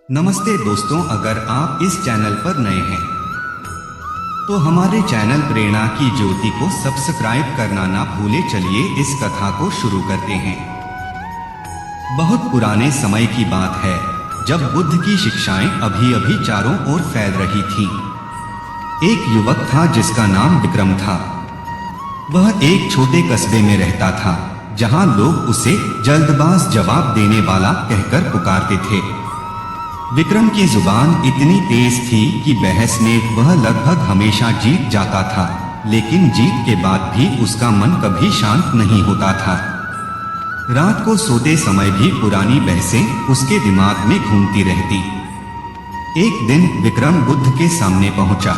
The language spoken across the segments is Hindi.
नमस्ते दोस्तों, अगर आप इस चैनल पर नए हैं तो हमारे चैनल प्रेरणा की ज्योति को सब्सक्राइब करना ना भूले। चलिए इस कथा को शुरू करते हैं। बहुत पुराने समय की बात है, जब बुद्ध की शिक्षाएं अभी अभी चारों ओर फैल रही थीं। एक युवक था जिसका नाम विक्रम था। वह एक छोटे कस्बे में रहता था, जहां लोग उसे जल्दबाज जवाब देने वाला कहकर पुकारते थे। विक्रम की जुबान इतनी तेज थी कि बहस में वह लगभग हमेशा जीत जाता था, लेकिन जीत के बाद भी उसका मन कभी शांत नहीं होता था। रात को सोते समय भी पुरानी बहसें उसके दिमाग में घूमती रहती। एक दिन विक्रम बुद्ध के सामने पहुंचा।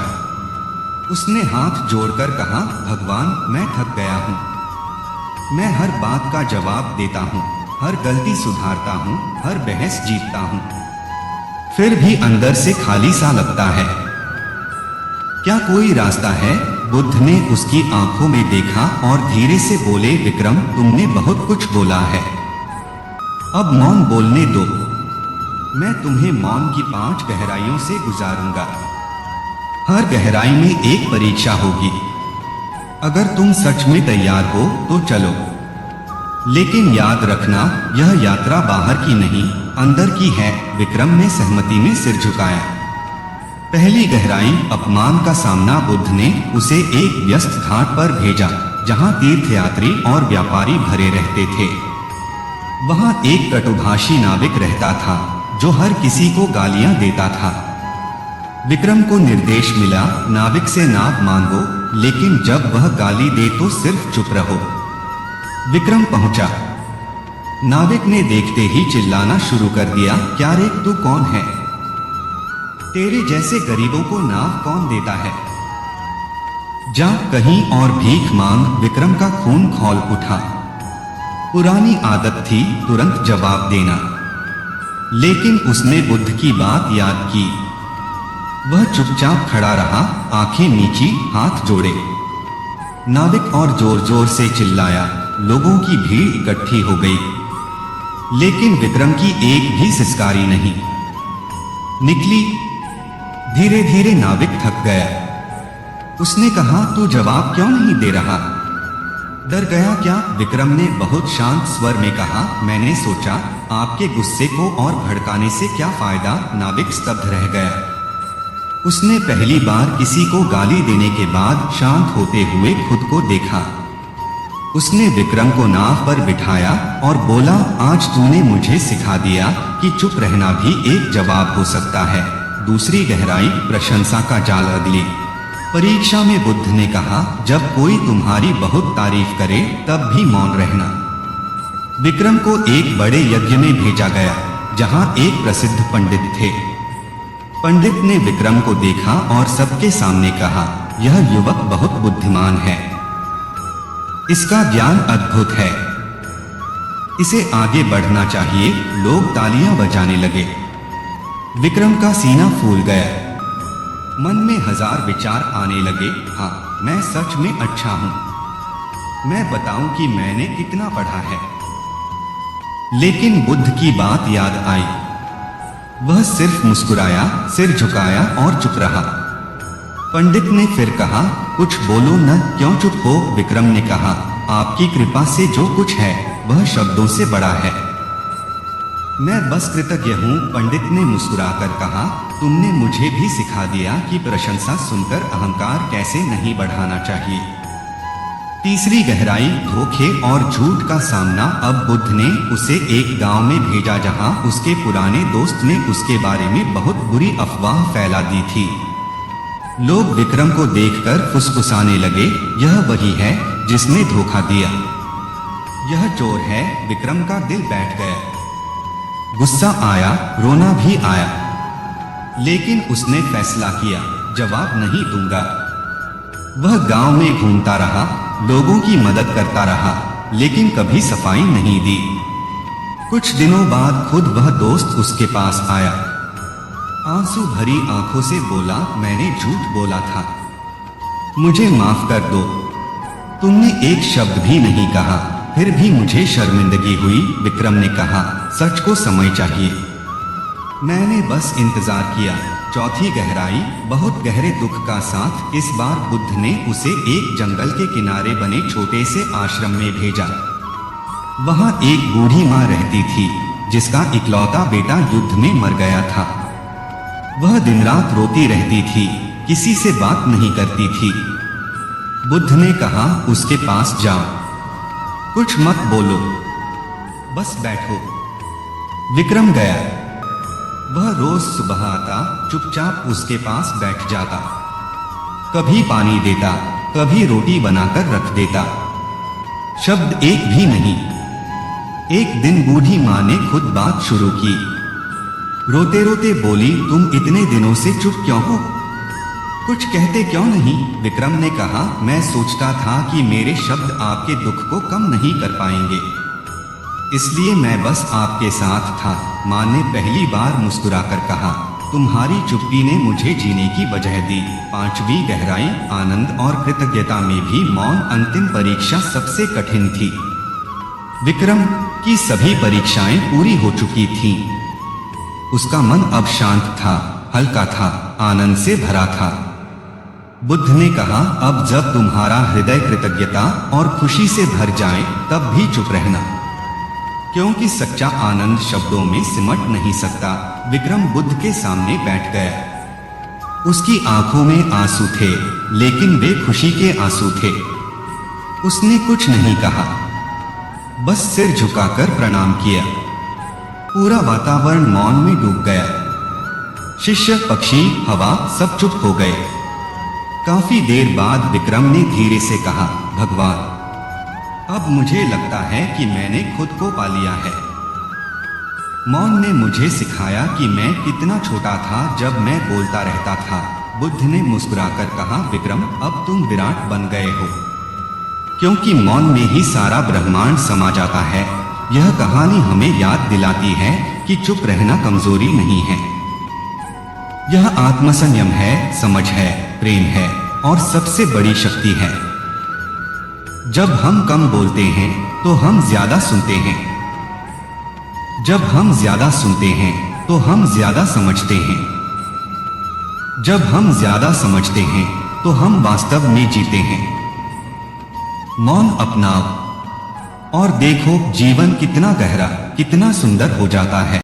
उसने हाथ जोड़कर कहा, भगवान, मैं थक गया हूं। मैं हर बात का जवाब देता हूं, हर गलती सुधारता हूं, हर बहस जीतता हूं, फिर भी अंदर से खाली सा लगता है। क्या कोई रास्ता है? बुद्ध ने उसकी आंखों में देखा और धीरे से बोले, विक्रम, तुमने बहुत कुछ बोला है, अब मौन बोलने दो। मैं तुम्हें मौन की 5 गहराइयों से गुजारूंगा। हर गहराई में एक परीक्षा होगी। अगर तुम सच में तैयार हो तो चलो, लेकिन याद रखना, यह यात्रा बाहर की नहीं, अंदर की है। विक्रम ने सहमति में सिर झुकाया। पहली गहराई, अपमान का सामना। बुद्ध ने उसे एक व्यस्त घाट पर भेजा, जहां तीर्थयात्री और व्यापारी भरे रहते थे। वहां एक कटुभाषी नाविक रहता था, जो हर किसी को गालियां देता था। विक्रम को निर्देश मिला, नाविक से नाव मांगो, लेकिन जब वह गाली दे तो सिर्फ चुप रहो। विक्रम पहुंचा। नाविक ने देखते ही चिल्लाना शुरू कर दिया, क्या रे, तू कौन है? तेरे जैसे गरीबों को नाव कौन देता है? जा कहीं और भीख मांग। विक्रम का खून खौल उठा। पुरानी आदत थी तुरंत जवाब देना, लेकिन उसने बुद्ध की बात याद की। वह चुपचाप खड़ा रहा, आंखें नीची, हाथ जोड़े। नाविक और जोर जोर से चिल्लाया। लोगों की भीड़ इकट्ठी हो गई, लेकिन विक्रम की एक भी सिसकारी नहीं निकली। धीरे धीरे नाविक थक गया। उसने कहा, तू जवाब क्यों नहीं दे रहा? डर गया क्या? विक्रम ने बहुत शांत स्वर में कहा, मैंने सोचा आपके गुस्से को और भड़काने से क्या फायदा। नाविक स्तब्ध रह गया। उसने पहली बार किसी को गाली देने के बाद शांत होते हुए खुद को देखा। उसने विक्रम को नाव पर बिठाया और बोला, आज तूने मुझे सिखा दिया कि चुप रहना भी एक जवाब हो सकता है। दूसरी गहराई, प्रशंसा का जाल। अगली परीक्षा में बुद्ध ने कहा, जब कोई तुम्हारी बहुत तारीफ करे तब भी मौन रहना। विक्रम को एक बड़े यज्ञ में भेजा गया, जहां एक प्रसिद्ध पंडित थे। पंडित ने विक्रम को देखा और सबके सामने कहा, यह युवक बहुत बुद्धिमान है, इसका ज्ञान अद्भुत है, इसे आगे बढ़ना चाहिए। लोग तालियां बजाने लगे। विक्रम का सीना फूल गया। मन में 1000 विचार आने लगे। हाँ, मैं सच में अच्छा हूं। मैं बताऊं कि मैंने कितना पढ़ा है। लेकिन बुद्ध की बात याद आई। वह सिर्फ मुस्कुराया, सिर झुकाया और चुप रहा। पंडित ने फिर कहा, कुछ बोलो न, क्यों चुप हो? विक्रम ने कहा, आपकी कृपा से जो कुछ है वह शब्दों से बड़ा है। मैं बस कृतज्ञ हूं। पंडित ने मुस्कुराकर कहा, तुमने मुझे भी सिखा दिया कि प्रशंसा सुनकर अहंकार कैसे नहीं बढ़ाना चाहिए। तीसरी गहराई, धोखे और झूठ का सामना। अब बुद्ध ने उसे एक गांव में भेजा, जहां उसके पुराने दोस्त ने उसके बारे में बहुत बुरी अफवाह फैला दी थी। लोग विक्रम को देखकर फुसफुसाने लगे, यह वही है जिसने धोखा दिया, यह चोर है। विक्रम का दिल बैठ गया। गुस्सा आया, रोना भी आया, लेकिन उसने फैसला किया, जवाब नहीं दूंगा। वह गांव में घूमता रहा, लोगों की मदद करता रहा, लेकिन कभी सफाई नहीं दी। कुछ दिनों बाद खुद वह दोस्त उसके पास आया। आंसू भरी आंखों से बोला, मैंने झूठ बोला था, मुझे माफ कर दो। तुमने एक शब्द भी नहीं कहा, फिर भी मुझे शर्मिंदगी हुई। विक्रम ने कहा, सच को समय चाहिए। मैंने बस इंतजार किया। चौथी गहराई, बहुत गहरे दुख का साथ। इस बार बुद्ध ने उसे एक जंगल के किनारे बने छोटे से आश्रम में भेजा। वहां एक बूढ़ी माँ रहती थी जिसका इकलौता बेटा युद्ध में मर गया था। वह दिन रात रोती रहती थी, किसी से बात नहीं करती थी। बुद्ध ने कहा, उसके पास जाओ, कुछ मत बोलो, बस बैठो। विक्रम गया। वह रोज सुबह आता, चुपचाप उसके पास बैठ जाता। कभी पानी देता, कभी रोटी बनाकर रख देता, शब्द एक भी नहीं। एक दिन बूढ़ी माँ ने खुद बात शुरू की। रोते रोते बोली, तुम इतने दिनों से चुप क्यों हो? कुछ कहते क्यों नहीं? विक्रम ने कहा, मैं सोचता था कि मेरे शब्द आपके दुख को कम नहीं कर पाएंगे, इसलिए मैं बस आपके साथ था। माँ ने पहली बार मुस्कुराकर कहा, तुम्हारी चुप्पी ने मुझे जीने की वजह दी। पांचवी गहराई, आनंद और कृतज्ञता में भी मौन। अंतिम परीक्षा सबसे कठिन थी। विक्रम की सभी परीक्षाएं पूरी हो चुकी थीं। उसका मन अब शांत था, हल्का था, आनंद से भरा था। बुद्ध ने कहा, अब जब तुम्हारा हृदय कृतज्ञता और खुशी से भर जाए तब भी चुप रहना, क्योंकि सच्चा आनंद शब्दों में सिमट नहीं सकता। विक्रम बुद्ध के सामने बैठ गया। उसकी आंखों में आंसू थे, लेकिन वे खुशी के आंसू थे। उसने कुछ नहीं कहा, बस सिर झुकाकर प्रणाम किया। पूरा वातावरण मौन में डूब गया। शिष्य, पक्षी, हवा सब चुप हो गए। काफी देर बाद विक्रम ने धीरे से कहा, भगवान, अब मुझे लगता है कि मैंने खुद को पा लिया है। मौन ने मुझे सिखाया कि मैं कितना छोटा था जब मैं बोलता रहता था। बुद्ध ने मुस्कुराकर कहा, विक्रम, अब तुम विराट बन गए हो, क्योंकि मौन में ही सारा ब्रह्मांड समा जाता है। यह कहानी हमें याद दिलाती है कि चुप रहना कमजोरी नहीं है, यह आत्मसंयम है, समझ है, प्रेम है और सबसे बड़ी शक्ति है। जब हम कम बोलते हैं तो हम ज्यादा सुनते हैं। जब हम ज्यादा सुनते हैं तो हम ज्यादा समझते हैं। जब हम ज्यादा समझते हैं तो हम वास्तव में जीते हैं। मौन अपनाओ और देखो जीवन कितना गहरा, कितना सुंदर हो जाता है।